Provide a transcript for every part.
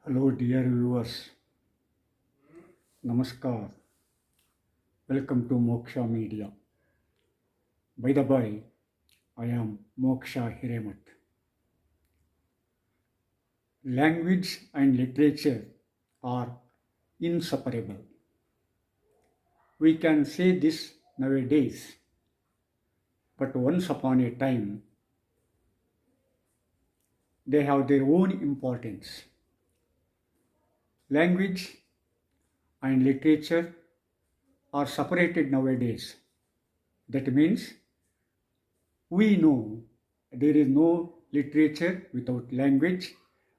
Hello, dear viewers. Namaskar. Welcome to Moksha Media. By the by, I am Moksha Hiremat. Language and literature are inseparable. We can say this nowadays, but once upon a time, they have their own importance. Language and literature are separated nowadays. That means we know there is no literature without language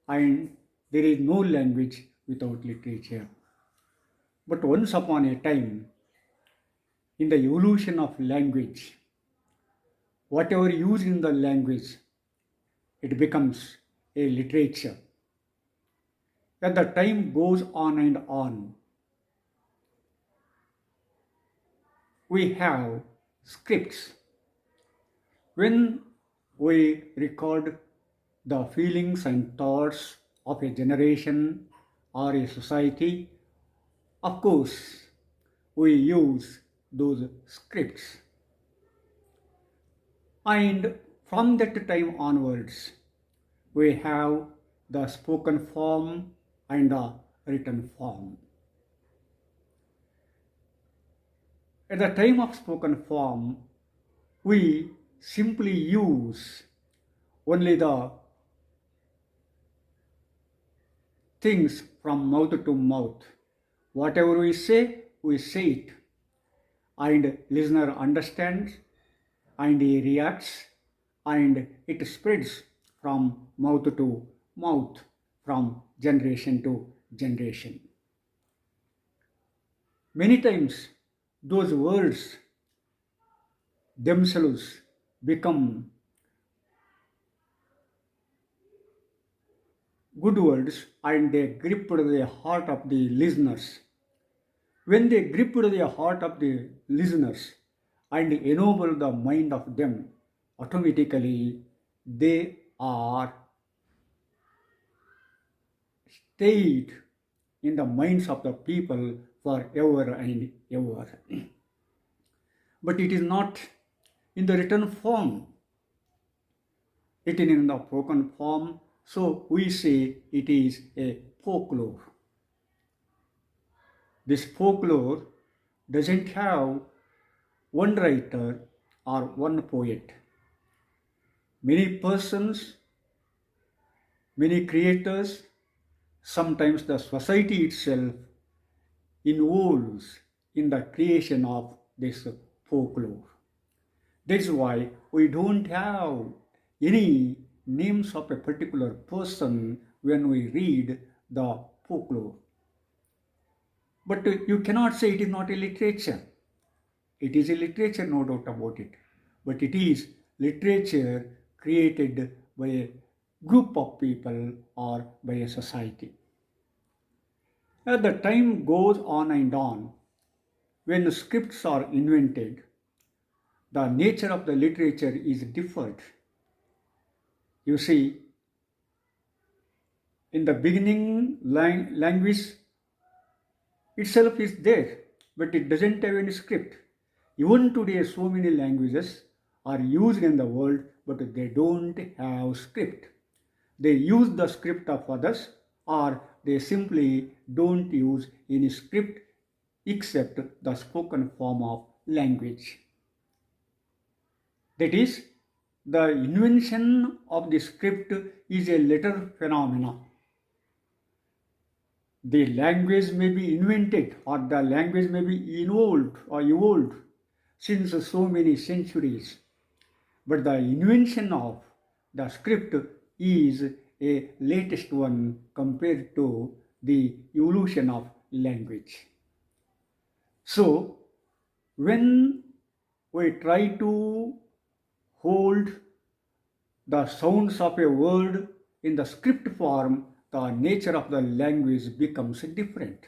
and there is no language without literature. But once upon a time, in the evolution of language, whatever used in the language, it becomes a literature. As the time goes on and on, we have scripts. When we record the feelings and thoughts of a generation or a society, of course, we use those scripts. And from that time onwards, we have the spoken form and the written form. At the time of spoken form, we simply use only the things from mouth to mouth. Whatever we say it, and listener understands and he reacts and it spreads from mouth to mouth, from generation to generation. Many times those words themselves become good words and they grip the heart of the listeners. When they grip the heart of the listeners and ennoble the mind of them, automatically they are stayed in the minds of the people forever and ever. But it is not in the written form, written in the spoken form, so we say it is a folklore. This folklore doesn't have one writer or one poet. Many persons, many creators, sometimes the society itself involves in the creation of this folklore. That's why we don't have any names of a particular person when we read the folklore. But you cannot say it is not a literature. It is a literature, no doubt about it. But it is literature created by a group of people or by a society. As the time goes on and on, when scripts are invented, the nature of the literature is different. You see, in the beginning, language itself is there, but it doesn't have any script. Even today, so many languages are used in the world, but they don't have script. They use the script of others, or they simply don't use any script except the spoken form of language. That is, the invention of the script is a later phenomenon. The language may be invented or the language may be evolved since so many centuries. But the invention of the script is a latest one compared to the evolution of language. So, when we try to hold the sounds of a word in the script form, the nature of the language becomes different.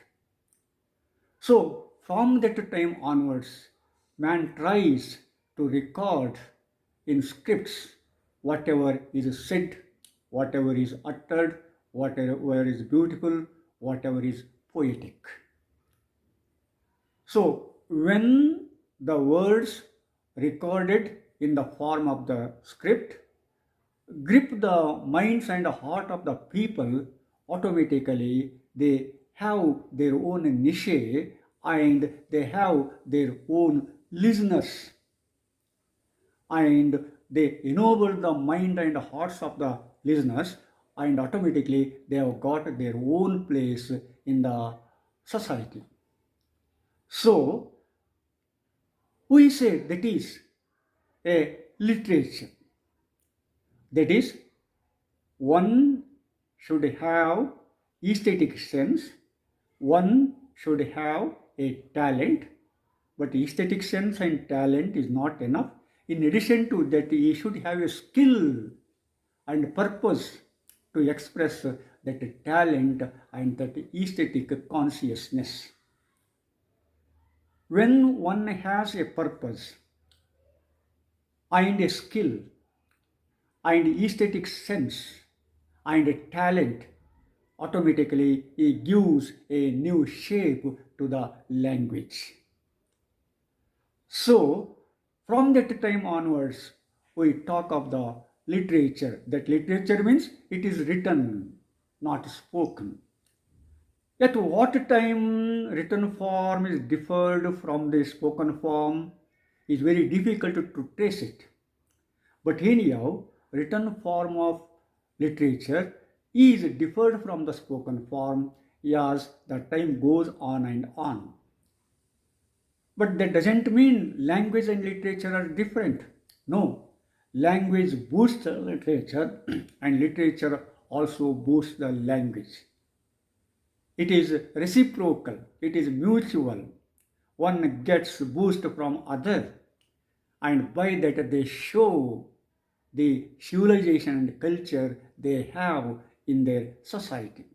So, from that time onwards, man tries to record in scripts whatever is said, whatever is uttered, whatever is beautiful, whatever is poetic. So, when the words recorded in the form of the script grip the minds and heart of the people, automatically they have their own niche and they have their own listeners, and they ennoble the mind and hearts of the listeners, and automatically they have got their own place in the society. So we say that is a literature. That is, one should have aesthetic sense, one should have a talent, but aesthetic sense and talent is not enough. In addition to that, he should have a skill and purpose to express that talent and that aesthetic consciousness. When one has a purpose and a skill and aesthetic sense and a talent, automatically it gives a new shape to the language. So, from that time onwards, we talk of the literature. That literature means it is written, not spoken. At what time written form is differed from the spoken form is very difficult to trace it. But anyhow, written form of literature is differed from the spoken form as the time goes on and on. But that doesn't mean language and literature are different. No, language boosts the literature and literature also boosts the language. It is reciprocal, it is mutual. One gets boost from other, and by that they show the civilization and culture they have in their society.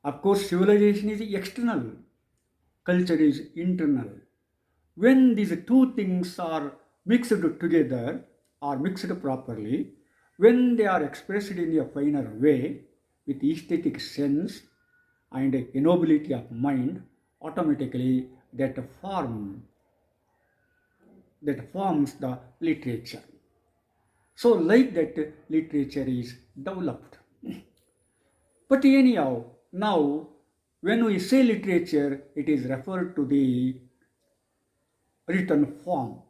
Of course, civilization is external, culture is internal. When these two things are mixed together or mixed properly, when they are expressed in a finer way with aesthetic sense and ennobility of mind, automatically that forms the literature. So like that literature is developed. But anyhow, now when we say literature, it is referred to the written form.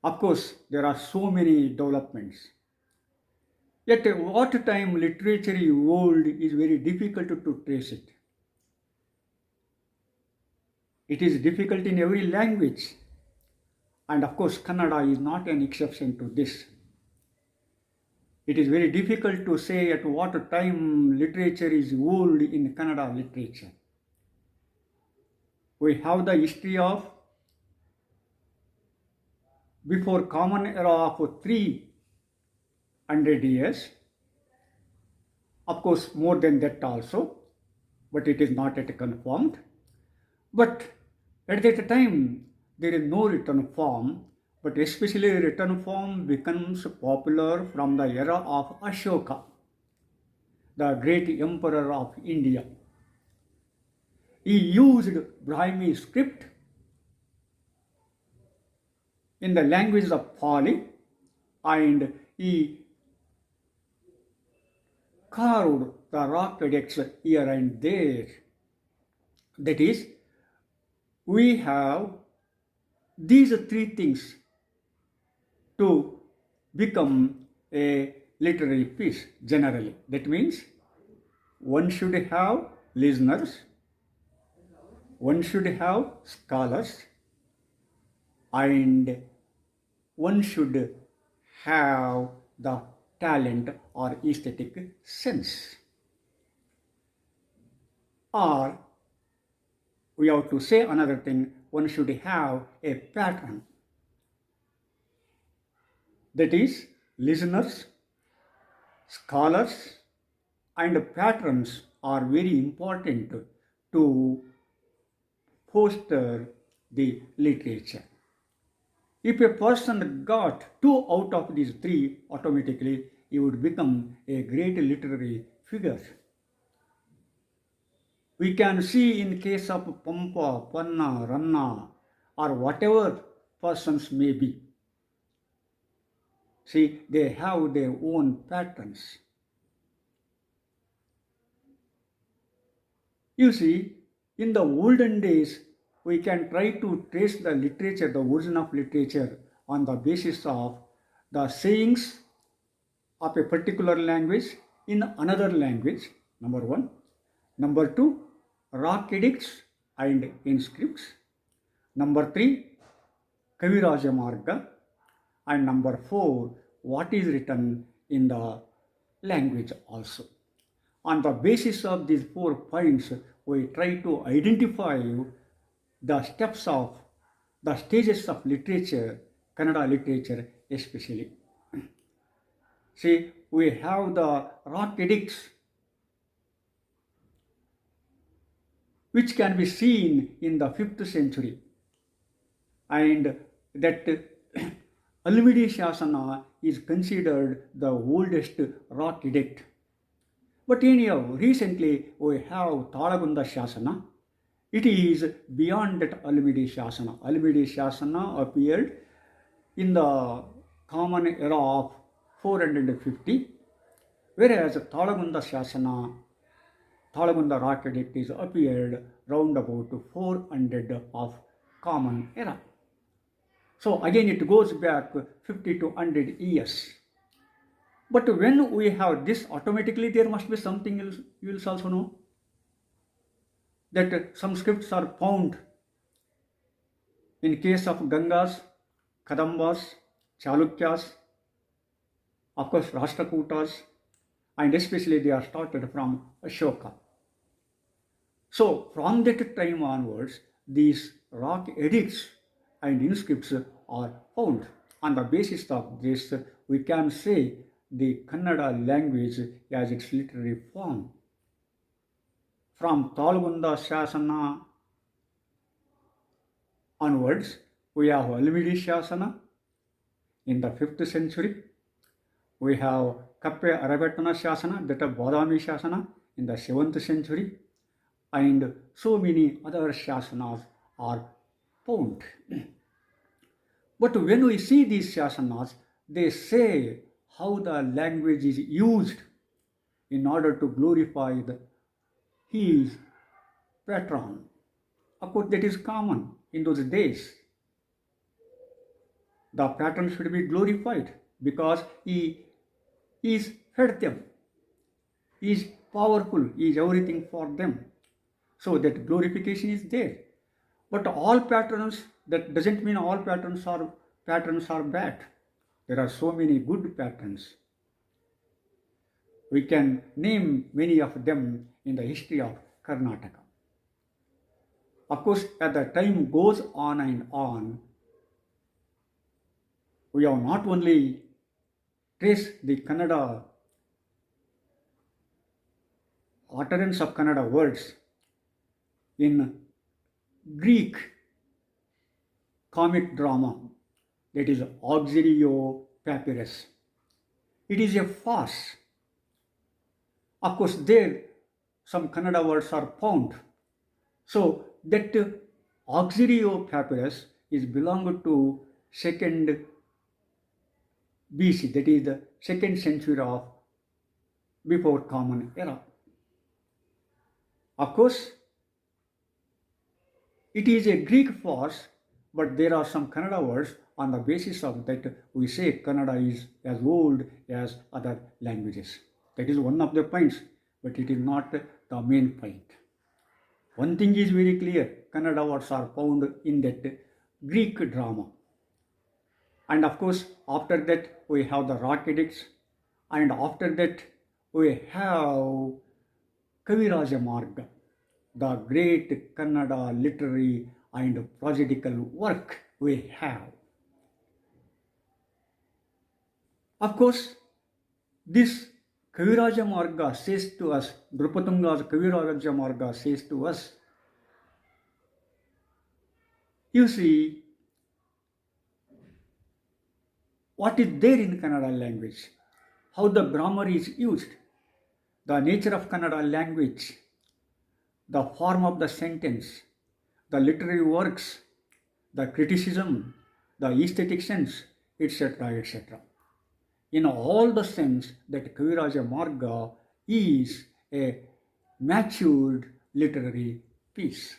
Of course, there are so many developments. Yet at what time literature evolved is very difficult to trace it. It is difficult in every language. And of course, Kannada is not an exception to this. It is very difficult to say at what time literature is evolved in Kannada literature. We have the history of before common era of 300 years. Of course, more than that also, but it is not yet confirmed. But at that time, there is no written form, but especially written form becomes popular from the era of Ashoka, the great emperor of India. He used Brahmi script in the language of Pali, and he carved the rock edicts here and there. That is, we have these three things to become a literary piece generally. That means one should have listeners, one should have scholars, and one should have the talent or aesthetic sense. Or we have to say another thing, one should have a pattern. That is, listeners, scholars, and patrons are very important to foster the literature. If a person got two out of these three, automatically he would become a great literary figure. We can see in case of Pampa, Panna, Ranna, or whatever persons may be. See, they have their own patterns. You see, in the olden days, we can try to trace the literature, the origin of literature, on the basis of the sayings of a particular language in another language, number one. Number two, rock edicts and inscripts. Number three, Kaviraja Marga. And number four, what is written in the language also. On the basis of these 4 points, we try to identify the steps of the stages of literature, Kannada literature especially. See, we have the rock edicts, which can be seen in the 5th century, and that Almidi Shasana is considered the oldest rock edict. But anyhow, recently we have Talagunda Shasana. It is beyond that Almidi Shasana. Almidi Shasana appeared in the common era of 450, whereas Talagunda Shasana, Talagunda rock edict is appeared round about 400 of common era. So again it goes back 50 to 100 years. But when we have this, automatically there must be something else. You will also know that some scripts are found in case of Gangas, Kadambas, Chalukyas, of course Rashtrakutas, and especially they are started from Ashoka. So from that time onwards, these rock edicts and inscripts are found. On the basis of this, we can say the Kannada language as its literary form. From Talagunda Shasana onwards, we have Almidi Shasana in the 5th century. We have Kappe Aravatana Shasana, that of Badami Shasana in the 7th century, and so many other Shasanas are found. But when we see these Shasanas, they say how the language is used in order to glorify his patron. Of course, that is common in those days. The patron should be glorified because he is fed them, he is powerful, he is everything for them. So that glorification is there. But all patrons, that doesn't mean all patrons are bad. There are so many good patrons. We can name many of them in the history of Karnataka. Of course, as the time goes on and on, we have not only traced the Kannada utterance of Kannada words in Greek comic drama, that is Auxilio Papyrus. It is a farce. Of course, there some Kannada words are found. So that Auxilio Papyrus is belonged to 2nd BC, that is the 2nd century of before Common Era. Of course, it is a Greek farce, but there are some Kannada words. On the basis of that, we say Kannada is as old as other languages. That is one of the points, but it is not the main point. One thing is very clear, Kannada words are found in that Greek drama. And of course, after that, we have the rock edicts, and after that, we have Kaviraja Marga, the great Kannada literary and prosodical work we have. Of course, this Kaviraja Marga says to us, Drupatunga's Kaviraja Marga says to us, you see, what is there in Kannada language? how the grammar is used, the nature of Kannada language, the form of the sentence, the literary works, the criticism, the aesthetic sense, etc., etc. In all the sense that Kaviraja Marga is a matured literary piece.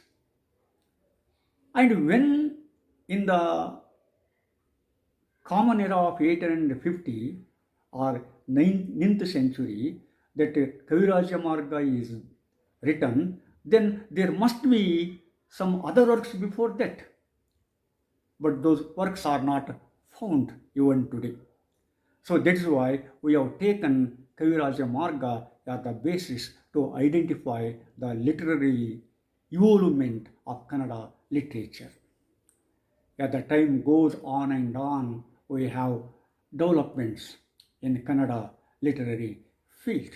And when in the common era of 850 or 9th century that Kaviraja Marga is written, then there must be some other works before that. But those works are not found even today. So that's why we have taken Kaviraja Marga as the basis to identify the literary evolution of Kannada literature. As the time goes on and on, we have developments in Kannada literary field.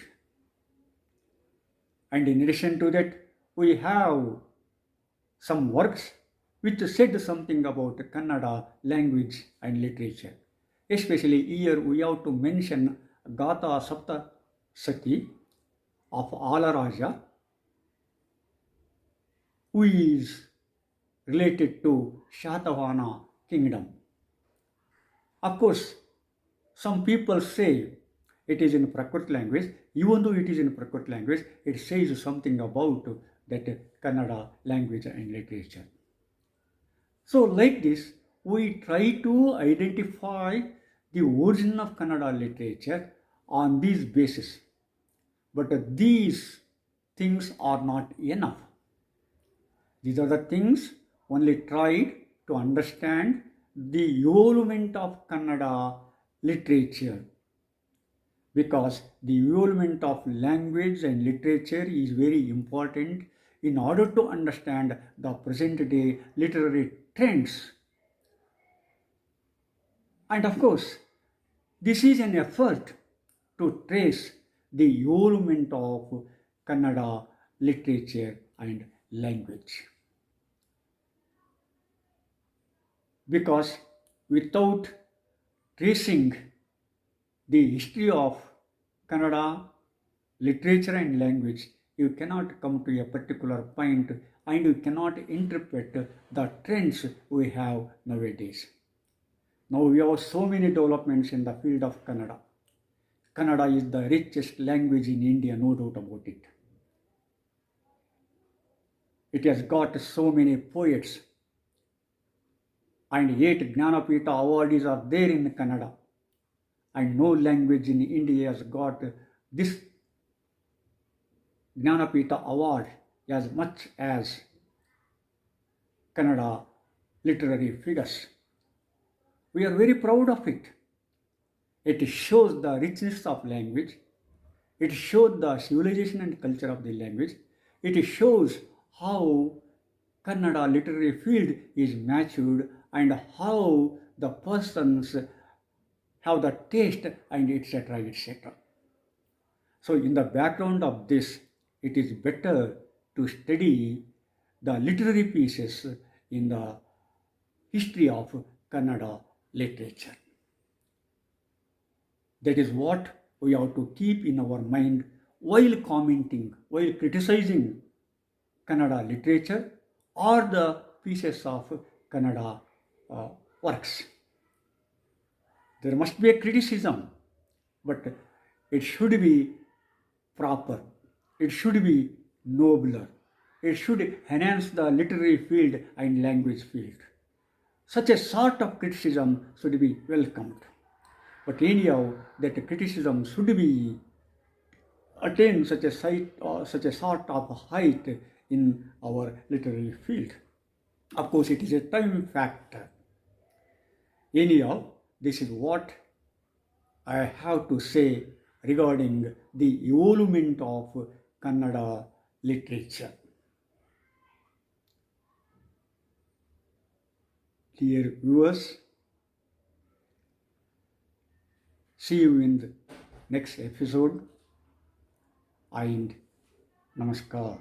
And in addition to that, we have some works which said something about Kannada language and literature. Especially here we have to mention Gatha Sapta Sati of Alaraja, who is related to Shatavahana kingdom. Of course, some people say it is in Prakrit language. Even though it is in Prakrit language, it says something about that Kannada language and literature. So like this, we try to identify the origin of Kannada literature on this basis. But these things are not enough. These are the things only tried to understand the evolution of Kannada literature, because the evolution of language and literature is very important in order to understand the present day literary trends. And of course, this is an effort to trace the evolution of Kannada literature and language. Because without tracing the history of Kannada literature and language, you cannot come to a particular point and you cannot interpret the trends we have nowadays. Now we have so many developments in the field of Kannada. Kannada is the richest language in India, no doubt about it. It has got so many poets, and 8 Jnanapita awardees are there in Kannada. And no language in India has got this Jnanapita award as much as Kannada literary figures. We are very proud of it. It shows the richness of language. It shows the civilization and culture of the language. It shows how Kannada literary field is matured and how the persons have the taste and etc. etc. So in the background of this, it is better to study the literary pieces in the history of Kannada literature. That is what we have to keep in our mind while commenting, while criticizing Kannada literature or the pieces of Kannada works. There must be a criticism, but it should be proper. It should be nobler. It should enhance the literary field and language field. Such a sort of criticism should be welcomed. But anyhow, that criticism should be attain such a sort of height in our literary field. Of course, it is a time factor. Anyhow, this is what I have to say regarding the evolution of Kannada literature. Dear viewers, see you in the next episode and namaskar.